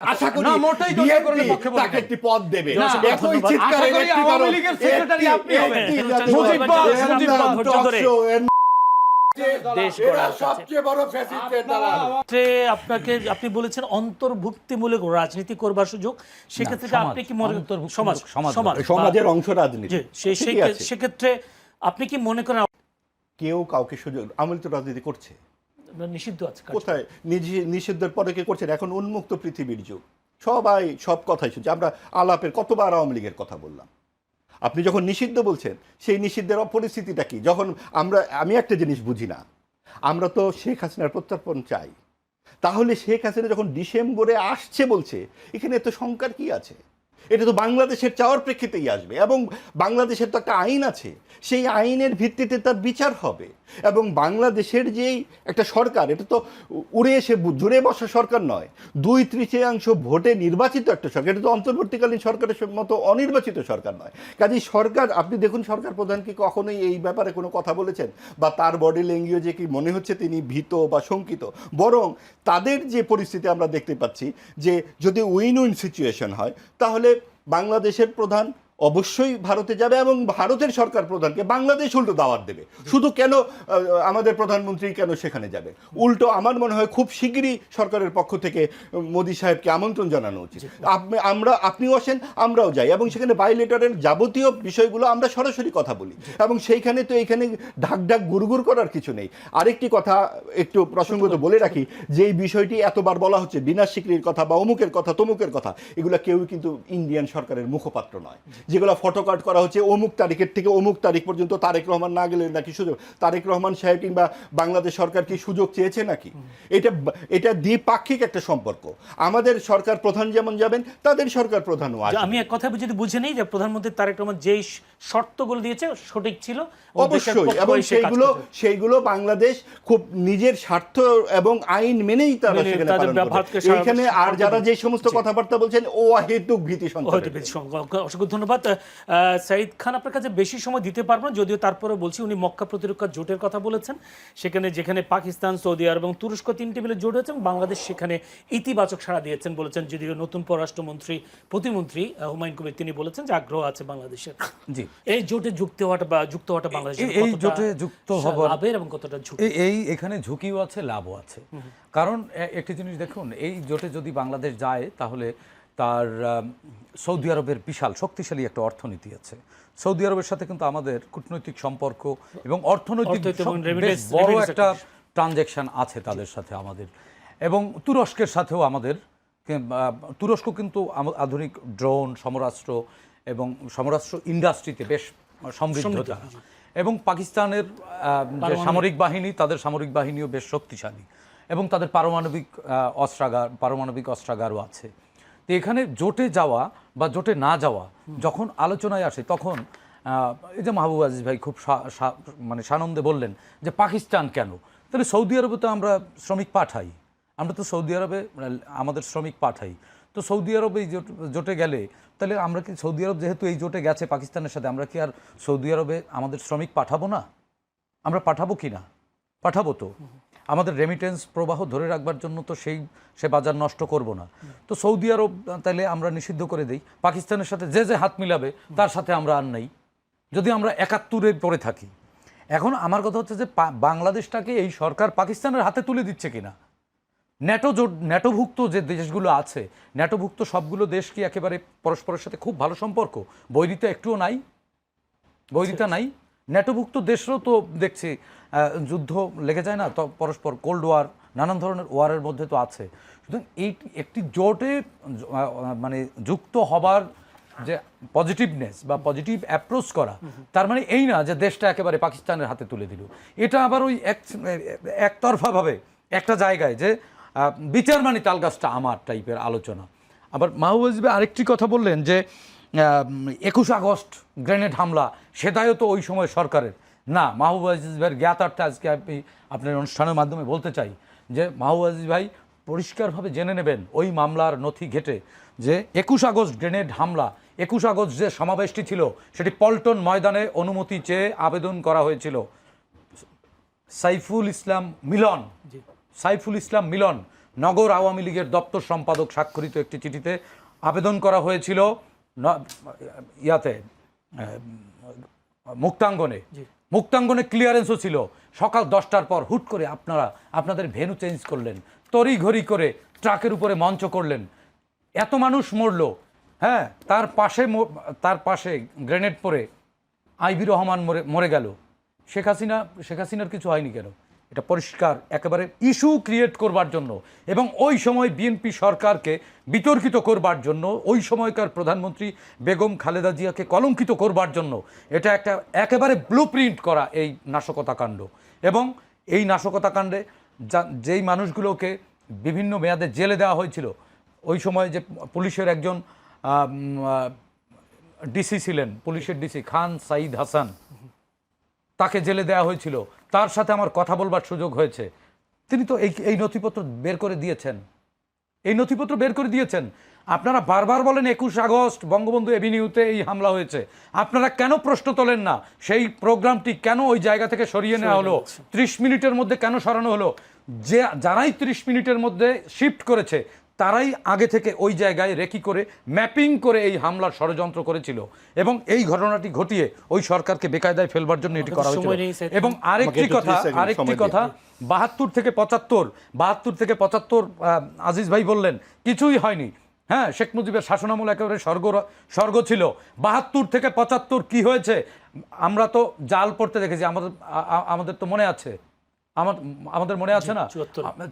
আশা করি না, মোটেই তো বিএনপি করার পক্ষে বলি তাকে নাই। একটি পদ দেবে না, একই আশা চিৎকারের করি একটি আওয়ামী কারণ, লীগের সেক্রেটারি আপনি হবেন। মুজিববাদ, দেশ এরা গড়ার কাছে। সবচেয়ে বড় ফ্যাসিস্টের দালাল। ক্ষেত্রে আপনি বলেছেন অন্তর্ভুক্তিমূলক রাজনীতি করবার সুযোগ, সেক্ষেত্রে সমাজ, আপনি কি মনে অন্তর্ভুক্তিমূলক সমাজ সমাজ। সমাজের অংশ রাজনীতি জি, ঠিকই আছে। সেক্ষেত্রে আপনি কি মনে করেন কেউ কাউকে সুযোগ, আমল তো রাজনীতি করছে নিষিদ্ধ আছে কোথায়, নিষিদ্ধের পরে কে করছেন? এখন উন্মুক্ত পৃথিবীর যুগ, সবাই সব কথাই শুনছে। আমরা আলাপের কতবার আওয়ামী লীগের কথা বললাম, আপনি যখন নিষিদ্ধ বলছেন সেই নিষিদ্ধের পরিস্থিতিটা কি? যখন আমি একটা জিনিস বুঝি না, আমরা তো শেখ হাসিনার প্রত্যর্পণ চাই, তাহলে শেখ হাসিনা যখন ডিসেম্বরে আসছে বলছে, এখানে এত শঙ্কার কি আছে? এটা তো বাংলাদেশের চাওয়ার প্রেক্ষিতেই আসবে, এবং বাংলাদেশের তো একটা আইন আছে, সেই আইনের ভিত্তিতে তার বিচার হবে। এবং বাংলাদেশের যেই একটা সরকার, এটা তো উড়ে এসে জুড়ে বসা সরকার নয়, 2/3 ভোটে নির্বাচিত একটা সরকার, এটা তো অন্তর্বর্তীকালীন সরকারের মতো অনির্বাচিত সরকার নয়। কাজেই সরকার, আপনি দেখুন সরকার প্রধান কি কখনোই এই ব্যাপারে কোনো কথা বলেছেন, বা তার বডি ল্যাঙ্গুয়েজে কি মনে হচ্ছে তিনি ভীত বা শঙ্কিত? বরং তাদের যে পরিস্থিতি আমরা দেখতে পাচ্ছি, যে যদি উইন উইন সিচুয়েশন হয়, তাহলে বাংলাদেশের প্রধান অবশ্যই ভারতে যাবে, এবং ভারতের সরকার প্রধানকে বাংলাদেশ উল্টো দাওয়াত দেবে। শুধু কেন আমাদের প্রধানমন্ত্রী কেন সেখানে যাবে? উল্টো আমার মনে হয় খুব শিগগিরই সরকারের পক্ষ থেকে মোদি সাহেবকে আমন্ত্রণ জানানো উচিত। আপনিও আসেন, আমরাও যাই, এবং সেখানে বাইলেটারের যাবতীয় বিষয়গুলো আমরা সরাসরি কথা বলি, এবং সেইখানে তো এইখানে ঢাক ঢাক গুড়গুড় করার কিছু নেই। আরেকটি কথা একটু প্রসঙ্গত বলে রাখি, যে এই বিষয়টি এতবার বলা হচ্ছে, বিনাশ শিকরির কথা বা অমুকের কথা তমুকের কথা, এগুলো কেউই কিন্তু ইন্ডিয়ান সরকারের মুখপাত্র নয়। যেগুলো ফটোকার্ড করা হচ্ছে অমুক তারিখের থেকে অমুক তারিখ পর্যন্ত, তারেক রহমান না গেলে নাকি সুযোগ, তারেক রহমান সাহেব কিংবা বাংলাদেশ সরকার কি সুযোগ চেয়েছে নাকি? এটা দ্বিপাক্ষিক একটা সম্পর্ক। আমাদের সরকার প্রধান যেমন যাবেন, তাদের সরকার প্রধানও আসবে। আমি এক কথা যদি বুঝে নেই যে প্রধানমন্ত্রী তারেক রহমান যেই শর্তগুলো দিয়েছে সঠিক ছিল, অবশ্যই, এবং সেইগুলো বাংলাদেশ খুব নিজের স্বার্থ এবং আইন মেনেই তারা সেখানে পালন করবে। এইখানে আর যারা যে সমস্ত কথাবার্তা বলছেন, ও অহেতুক ভীতি সঞ্চার। অসংখ্য ধন্যবাদ। সাঈদ খান, আপনার কাছে বেশি সময় দিতে পারবো না, যদিও তারপরে বলছি, উনি মক্কা প্রতিরক্ষা জোটের কথা বলেছেন, যেখানে পাকিস্তান, সৌদি আরব এবং তুরস্ক তিনটি মিলে জোট হয়েছে, এবং বাংলাদেশ সেখানে ইতিবাচক সাড়া দিয়েছেন বলেছেন। যদিও নতুন প্রতিমন্ত্রী হুমায়ুন কবির তিনি বলেছেন যে আগ্রহ আছে বাংলাদেশের। জি, এই জোটে যুক্ত হওয়াটা বাংলাদেশের এই জোটে যুক্ত হবার লাভের এবং কতটা ঝুঁকি? এখানে ঝুঁকিও আছে, লাভও আছে। কারণ একটি জিনিস দেখুন, এই জোটে যদি বাংলাদেশ যায়, তাহলে তার সৌদি আরবের বিশাল শক্তিশালী একটা অর্থনীতি আছে। সৌদি আরবের সাথে কিন্তু আমাদের কূটনৈতিক সম্পর্ক এবং অর্থনৈতিক বেশ বড় একটা ট্রানজ্যাকশন আছে তাদের সাথে আমাদের, এবং তুরস্কের সাথেও আমাদের। তুরস্ক কিন্তু আধুনিক ড্রোন, সমরাস্ত্র এবং সমরাস্ত্র ইন্ডাস্ট্রিতে বেশ সমৃদ্ধ তারা, এবং পাকিস্তানের যে সামরিক বাহিনী, তাদের সামরিক বাহিনীও বেশ শক্তিশালী, এবং তাদের পারমাণবিক অস্ত্রাগারও আছে। তো এখানে জোটে যাওয়া বা জোটে না যাওয়া যখন আলোচনায় আসে, তখন এই যে মাহবুব আজিজ ভাই খুব সানন্দে বললেন যে পাকিস্তান কেন, তাহলে সৌদি আরবে তো আমরা শ্রমিক পাঠাই, আমরা তো সৌদি আরবে আমাদের শ্রমিক পাঠাই, তো সৌদি আরবে এই জোটে গেলে তাহলে আমরা কি সৌদি আরব যেহেতু এই জোটে গেছে পাকিস্তানের সাথে, আমরা কি আর সৌদি আরবে আমাদের শ্রমিক পাঠাবো না? আমরা পাঠাবো কি না? পাঠাবো তো। আমাদের রেমিটেন্স প্রবাহ ধরে রাখবার জন্য তো সে বাজার নষ্ট করব না। তো সৌদি আরব তাইলে আমরা নিষিদ্ধ করে দেই, পাকিস্তানের সাথে যে হাত মিলাবে তার সাথে আমরা আর নেই, যদি আমরা 71-এ পড়ে থাকি। এখন আমার কথা হচ্ছে যে বাংলাদেশটাকে এই সরকার পাকিস্তানের হাতে তুলে দিচ্ছে কিনা। ন্যাটোভুক্ত যে দেশগুলো আছে, ন্যাটোভুক্ত সবগুলো দেশ কি একেবারে পরস্পরের সাথে খুব ভালো সম্পর্ক? বৈরিতা একটুও নাই, বৈরিতা নাই। ন্যাটোভুক্ত দেশও তো দেখছি যুদ্ধ লেগে যায় না তো পরস্পর, কোল্ড ওয়ার, নানান ধরনের ওয়ারের মধ্যে তো আছে। সুতরাং এই একটি জোটে যুক্ত হবার যে পজিটিভনেস বা পজিটিভ অ্যাপ্রোচ করা, তার মানে এই না যে দেশটা একেবারে পাকিস্তানের হাতে তুলে দিল। এটা আবার ওই একতরফাভাবে একটা জায়গায় যে বিচার তালগাছটা আমার টাইপের আলোচনা। আবার মাহবুব আজিজ ভাই আরেকটি কথা বললেন যে 21 আগস্ট গ্রেনেড হামলা, সেটাও তো ওই সময় সরকারের না। মাহবুব আজিজ ভাইয়ের জ্ঞাতার্থে আজকে আপনার অনুষ্ঠানের মাধ্যমে বলতে চাই যে মাহবুব আজিজ ভাই পরিষ্কারভাবে জেনে নেবেন ওই মামলার নথি ঘেটে যে 21 আগস্ট গ্রেনেড হামলা, 21 আগস্ট যে সমাবেশটি ছিল সেটি পল্টন ময়দানে অনুমতি চেয়ে আবেদন করা হয়েছিল। সাইফুল ইসলাম মিলন নগর আওয়ামী লীগের দপ্তর সম্পাদক স্বাক্ষরিত একটি চিঠিতে আবেদন করা হয়েছিল ইয়াতে মুক্তাঙ্গনে ক্লিয়ারেন্সও ছিল। সকাল 10টার পর হুট করে আপনাদের ভেন্যু চেঞ্জ করলেন, তড়িঘড়ি করে ট্রাকের উপরে মঞ্চ করলেন, এত মানুষ মরলো। হ্যাঁ, তার পাশে গ্রেনেড পড়ে আইবি রহমান মরে গেল। শেখ হাসিনার কিছু হয়নি কেন? এটা পরিষ্কার একেবারে ইস্যু ক্রিয়েট করবার জন্য এবং ওই সময় বিএনপি সরকারকে বিতর্কিত করবার জন্য, ওই সময়কার প্রধানমন্ত্রী বেগম খালেদা জিয়াকে কলঙ্কিত করবার জন্য এটা একটা একেবারে ব্লুপ্রিন্ট করা এই নাশকতাকাণ্ড। এবং এই নাশকতাকাণ্ডে যেই মানুষগুলোকে বিভিন্ন মেয়াদে জেলে দেওয়া হয়েছিল, ওই সময় যে পুলিশের একজন ডিসি ছিলেন, পুলিশের ডিসি খান সাইদ হাসান, তাকে জেলে দেওয়া হয়েছিল। তার সাথে আমার কথা বলবার সুযোগ হয়েছে। তিনি তো এই নথিপত্র বের করে দিয়েছেন। আপনারা বারবার বলেন 21 আগস্ট বঙ্গবন্ধু এভিনিউতে এই হামলা হয়েছে। আপনারা কেন প্রশ্ন তোলেন না সেই প্রোগ্রামটি কেন ওই জায়গা থেকে সরিয়ে নেওয়া হলো? 30 মিনিটের মধ্যে কেন সরানো হলো? যারাই 30 মিনিটের মধ্যে শিফট করেছে তারাই আগে থেকে ওই জায়গায় রেকি করে ম্যাপিং করে এই হামলার ষড়যন্ত্র করেছিল এবং এই ঘটনাটি ঘটিয়ে ওই সরকারকে বেকায়দায় ফেলবার জন্য এটি করা হয়েছিল। এবং আরেকটি কথা 72 থেকে 75 আজিজ ভাই বললেন কিছুই হয়নি। হ্যাঁ, শেখ মুজিবের শাসনামল একেবারে স্বর্গ ছিল। 72 থেকে 75 কি হয়েছে আমরা তো জাল পড়তে দেখেছি। আমাদের তো মনে আছে, আমাদের মনে আছে না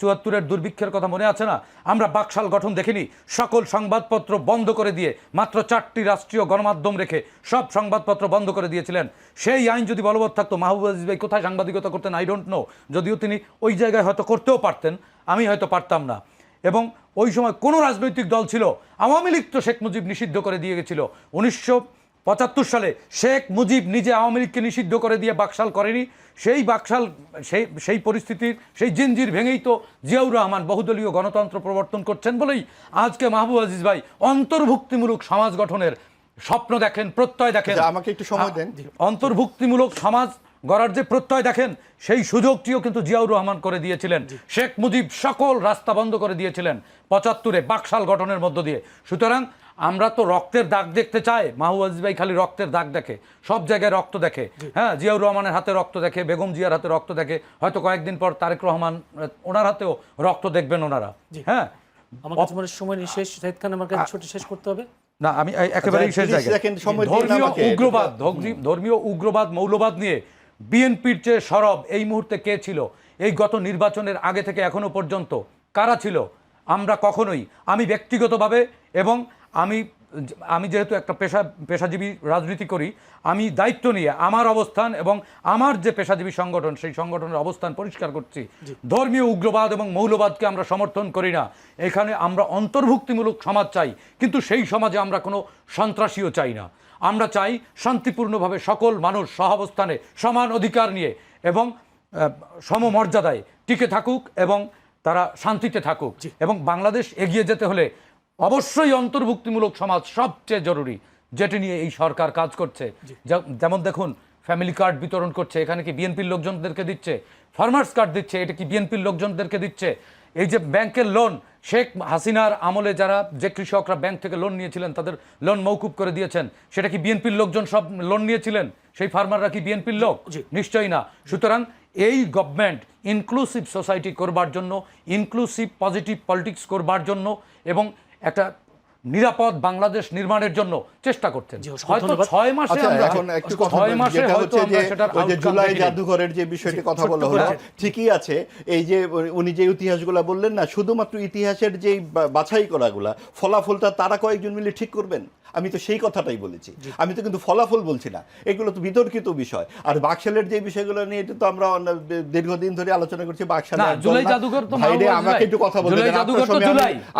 74-এর দুর্ভিক্ষের কথা মনে আছে না? আমরা বাকশাল গঠন দেখিনি, সকল সংবাদপত্র বন্ধ করে দিয়ে মাত্র 4টি রাষ্ট্রীয় গণমাধ্যম রেখে সব সংবাদপত্র বন্ধ করে দিয়েছিলেন। সেই আইন যদি বলবৎ থাকতো, মাহবুব আজিজ ভাই কোথায় সাংবাদিকতা করতেন আই ডোন্ট নো, যদিও তিনি ওই জায়গায় হয়তো করতেও পারতেন, আমি হয়তো পারতাম না। এবং ওই সময় কোনো রাজনৈতিক দল ছিল, আওয়ামী লীগ তো শেখ মুজিব নিষিদ্ধ করে দিয়ে গেছিল। 1975 সালে শেখ মুজিব নিজে আওয়ামী লীগকে নিষিদ্ধ করে দিয়ে বাকশাল করেনি। সেই পরিস্থিতির সেই জিনজির ভেঙেই তো জিয়াউর রহমান বহুদলীয় গণতন্ত্র প্রবর্তন করছেন বলেই আজকে মাহবুব আজিজ ভাই অন্তর্ভুক্তিমূলক সমাজ গঠনের স্বপ্ন দেখেন, প্রত্যয় দেখেন। আমাকে একটু সময় দেন। অন্তর্ভুক্তিমূলক সমাজ গড়ার যে প্রত্যয় দেখেন, সেই সুযোগটিও কিন্তু জিয়াউর রহমান করে দিয়েছিলেন। শেখ মুজিব সকল রাস্তা বন্ধ করে দিয়েছিলেন 75-এ বাকশাল গঠনের মধ্য দিয়ে। সুতরাং আমরা তো রক্তের দাগ দেখতে চাই। মাহবুব আজিজ ভাই খালি রক্তের দাগ দেখে, সব জায়গায় রক্ত দেখে। হ্যাঁ, জিয়াউর রহমানের হাতে রক্ত দেখে, বেগম জিয়ার হাতে রক্ত দেখে, হয়তো কয়েকদিন পর তারেক রহমান ওনার হাতেও রক্ত দেখবেন ওনারা। হ্যাঁ, আমার কাছে মনে হয় সময় শেষ। সাইদ খান, আমার কাছে ছোট শেষ করতে হবে না, আমি একেবারেই শেষ জায়গায়। ধর্মীয় উগ্রবাদ মৌলবাদ নিয়ে বিএনপির চেয়ে সরব এই মুহূর্তে কে ছিল? এই গত নির্বাচনের আগে থেকে এখনো পর্যন্ত কারা ছিল? আমরা কখনোই, আমি ব্যক্তিগতভাবে এবং আমি যেহেতু একটা পেশাজীবী রাজনীতি করি, আমি দায়িত্ব নিয়ে আমার অবস্থান এবং আমার যে পেশাজীবী সংগঠন, সেই সংগঠনের অবস্থান পরিষ্কার করছি। ধর্মীয় উগ্রবাদ এবং মৌলবাদকে আমরা সমর্থন করি না। এখানে আমরা অন্তর্ভুক্তিমূলক সমাজ চাই, কিন্তু সেই সমাজে আমরা কোনো সন্ত্রাসীও চাই না। আমরা চাই শান্তিপূর্ণভাবে সকল মানুষ সহাবস্থানে সমান অধিকার নিয়ে এবং সমমর্যাদায় টিকে থাকুক এবং তারা শান্তিতে থাকুক। এবং বাংলাদেশ এগিয়ে যেতে হলে অবশ্যই অন্তর্ভুক্তিমূলক সমাজ সবচেয়ে জরুরি, যেটি নিয়ে এই সরকার কাজ করছে। যেমন দেখুন, ফ্যামিলি কার্ড বিতরণ করছে, এখানে কি বিএনপির লোকজনদেরকে দিচ্ছে? ফার্মার্স কার্ড দিচ্ছে, এটা কি বিএনপির লোকজনদেরকে দিচ্ছে? এই যে ব্যাংকের লোন, শেখ হাসিনার আমলে যে কৃষকরা ব্যাংক থেকে লোন নিয়েছিলেন তাদের লোন মৌকুব করে দিয়েছেন, সেটা কি বিএনপির লোকজন সব লোন নিয়েছিলেন? সেই ফার্মাররা কি বিএনপির লোক? নিশ্চয়ই না। সুতরাং এই গভর্নমেন্ট ইনক্লুসিভ সোসাইটি করবার জন্য, ইনক্লুসিভ পজিটিভ পলিটিক্স করবার জন্য এবং একটা নিরাপদ বাংলাদেশ নির্মাণের জন্য চেষ্টা করছেন। হয়তো 6 মাসে এখন একটু কথা যেটা হচ্ছে যে জুলাই জাদুঘরের যে বিষয়টি কথা বলা হলো, ঠিকই আছে। এই যে উনি যে ইতিহাসগুলো বললেন না, শুধুমাত্র ইতিহাসের যে বাছাই করাগুলা, ফলাফলটা তারা কয়েকজন মিলে ঠিক করবেন, আমি তো সেই কথাটাই বলেছি। আমি তো কিন্তু ফলাফল বলছি না, এগুলো তো বিতর্কিত বিষয়। আর বাকশালের যে বিষয়গুলো নিয়ে এটা তো আমরা দীর্ঘদিন ধরে আলোচনা করছি। বাকশালে আমাকে একটু কথা বলতে,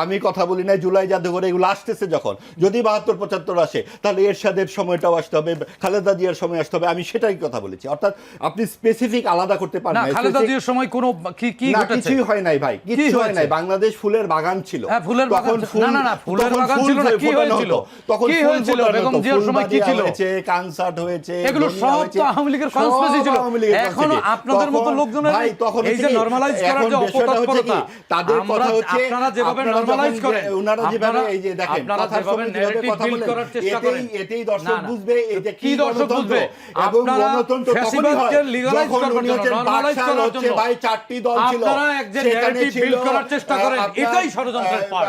আমি কথা বলি না, জুলাই জাদুঘর এগুলো আসতেছে যখন, যদি 72-75 আসে, তাহলে এরশাদের সময়টাও আসতে হবে, খালেদা জিয়ার সময় আসতে হবে। আমি সেটাই কথা বলেছি। অর্থাৎ আপনি স্পেসিফিক আলাদা করতে পারেন না না। খালেদা জিয়ার সময় কোনো কি না, ঘটেছে? কিছুই হয় নাই ভাই, কি কিছু হয় হয়েছে? নাই। বাংলাদেশ ফুলের বাগান ছিল। হ্যাঁ, ফুলের বাগান। তখন না, ফুলের তখন বাগান ফুল ছিল না, কি ফোটানো হয়েছিল? হতো। তখন কি ফুল হয়েছিল? ফোটানো বেগম হতো, জিয়ার সময় কি ফুলবাড়িয়া ছিল? হয়েছে, কনসার্ট হয়েছে, এগুলো দুনিয়া সব হয়েছে, তো আওয়ামী লীগের সব কনস্পিরেসি ছিল। আওয়ামী লীগের এখনো conspiracy। আপনাদের মতো তখন লোকজনের ভাই, তখন এই যে হচ্ছে কি, নরমালাইজ করার যে এখন বিষয়টা হচ্ছে অপতৎপরতা, কি, তাদের কথা হচ্ছে আপনারা যেভাবে আপনারা নরমালাইজ যখন করেন, ওনারা যেভাবে এই যে দেখেন আপনারা কথার যেভাবে সময় যেভাবে narrative কথা build বলেন, করার চেষ্টা করেন, এতেই দর্শক না, না। বুঝবে এটা কি কি দর্শক গণতন্ত্র। বুঝবে? এবং আপনারা গণতন্ত্র তখনই হয় ফ্যাসিবাদকে legalize যখন করবার উনি জন্য, হচ্ছেন normalize বাকশাল, করার হচ্ছে জন্য ভাই 4টি দল ছিল, আপনারা এক যে সেখানে narrative ছিল build করার চেষ্টা করেন, আপনার, এটাই ষড়যন্ত্রের part।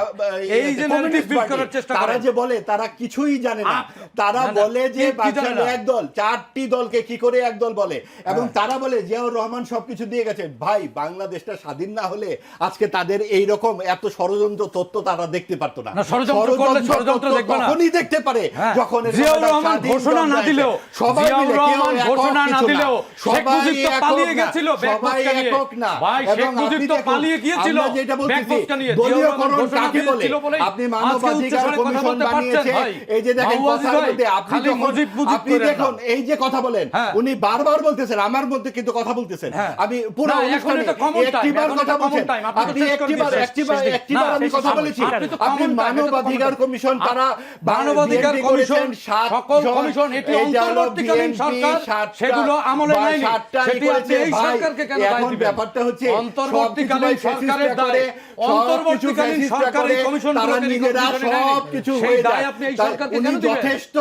এই যে narrative কমিউনিস্ট build পার্টি, করার চেষ্টা তারা করেন। যে বলে তারা কিছুই জানে না। তারা না, না, বলে যে কি জানে বাকশাল না? এক দল, 4টি দলকে কি করে এক দল বলে, এবং তারা বলে জিয়াউর রহমান সবকিছু দিয়ে গেছে। ভাই, বাংলাদেশটা স্বাধীন না হলে আজকে তাদের এই রকম এত ষড়যন্ত্র তথ্য তারা দেখতে পারতো না। না, ষড়যন্ত্র করলে ষড়যন্ত্র তথ্য দেখবে না। তখনই দেখতে পারে হ্যাঁ, যখন এরকম জিয়াউর একটা রহমান স্বাধীন ঘোষণা না জনতা দিলেও, আছে। সবাই জিয়াউর মিলে, কেউ রহমান একক ঘোষণা না কিছু দিলেও, শেখ সবাই মুজিব তো একক পালিয়ে না, গেছিল সবাই ব্যাকবুটকা নিয়ে। একক না। ভাই, শেখ এবং মুজিব আপনি তো দেখুন, পালিয়ে গিয়েছিল আমরা যেটা বলতেছি, ব্যাকবুটকা নিয়ে। জিয়াউর দলীয়করণ রহমান ঘোষণা কাকে বলে? দিয়েছিল বলেই আপনি আজকে মানবাধিকার উচ্চস্বরে কথা কমিশন বলতে পারছেন বানিয়েছে, ভাই। এই যে দেখেন মাওবাদী কথার ভাই, মধ্যে আপনি খালি যখন মুজিব আপনি করেন না। দেখুন এই যে কথা বলেন, হ্যাঁ। উনি বারবার বলতেছেন, আমার মধ্যে কিন্তু কথা বলতেছেন। হ্যাঁ। আমি পুরো না, এখন অনুষ্ঠানে এটা common time, একটিবার এখন কথা এটা common বলছেন, time, আপনি তো আপনি শেষ করে একটিবার দিয়েছেন। একটিবার না, আমি শেষ কথা আপনি বলেছি। তো আপনি common time, এটা তো মানবাধিকার common time। কমিশন, তারা মানবাধিকার BNP কমিশন, করেছেন 7 সকল জন, কমিশন, এটি এইটা হলো অন্তর্বর্তীকালীন BNP সরকার, 7টা সেগুলো আমলে বা নেয়নি। 7টা সেটি করেছে। আপনি এই ভাই, সরকারকে কেন দায় এখন দিবেন? ব্যাপারটা হচ্ছে অন্তর্বর্তীকালীন সরকারের দায়, অন্তর্বর্তীকালীন সরকার এই কমিশনগুলোকে তারা নিজেরা রিকগনিশন নেয়নি। সবকিছু সেই হয়ে দায় যায়। আপনি এই তাই সরকারকে উনি কেন দিবেন? যথেষ্ট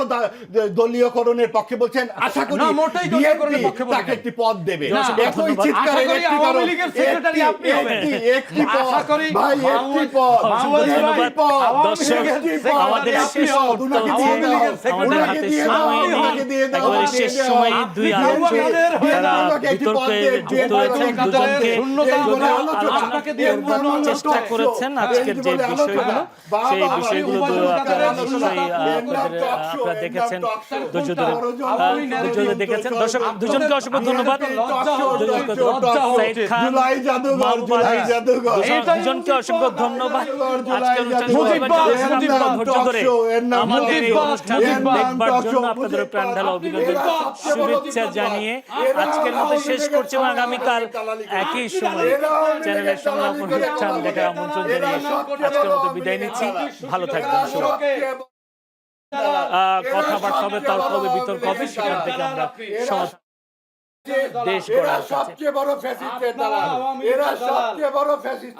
দলীয়করণের পক্ষে বলছেন, আশা করি না, মোটেই দলীয়করণের BNP পক্ষে বলি তাকে নাই। একটি পদ দেবে। না, একই ধন্যবাদ। চিৎকারের আশা করি একটি আওয়ামী কারণ, লীগের সেক্রেটারি আপনি হবেন। একটি পদ, আশা করি ভাই, একটি পদ, মাওবাদী ভাই, একটি পদ, দর্শক, একটি পদ, আমাদের একটি শেষ পদ, করতে উনাকে হচ্ছে। দিয়ে দাও, আমাদের উনাকে হাতে দিয়ে দাও, সময় নেই। উনাকে দিয়ে দাও, একেবারে উনাকে শেষ দিয়ে দাও। সময়ে দুই আপনি আলোচক দিয়ে তারা দাও, আমাকে একটি পদ বিতর্কে দিয়ে যুক্ত হয়েছেন, দাও। দুজনকে শূন্যতা বলে আলোচনা আলোচনা আপনাকে দিয়ে করবার পূর্ণ চেষ্টা করেছেন আজকের যে বিষয়গুলো, সেই বিষয়গুলো আপনারা নিশ্চয়ই আপনারা দেখেছেন, ধৈর্য ধরে দেখেছেন। দর্শক, দুজনকে অসংখ্য ধন্যবাদ। সাইদ খান, জুলাই জাদুঘর, মাহবুব জুলাই আলী, জাদুঘর। দুজনকে অসংখ্য ধন্যবাদ। আজকের অনুষ্ঠান মুজিব বাদ, মুজিব বাদ, ধৈর্য ধরে আমাদের এই অনুষ্ঠান দেখবার জন্য আপনাদের প্রাণ ঢালা অভিনন্দন, শুভেচ্ছা জানিয়ে আজকের মতো শেষ করছি এবং আগামীকাল একই সময় চ্যানেলের সংলাপ অনুষ্ঠান দেখার আমন্ত্রণ জানিয়ে আজকের মতো বিদায় নিচ্ছি। ভালো থাকবেন সবাই। কথাবার্তা হবে, তর্ক হবে, বিতর্ক হবে, সেখান থেকে আমরা সমাধান দেশ গড়ার কাছে। সবচেয়ে বড় ফ্যাসিস্টের দালাল, এরা সবচেয়ে বড় ফ্যাসিস্ট।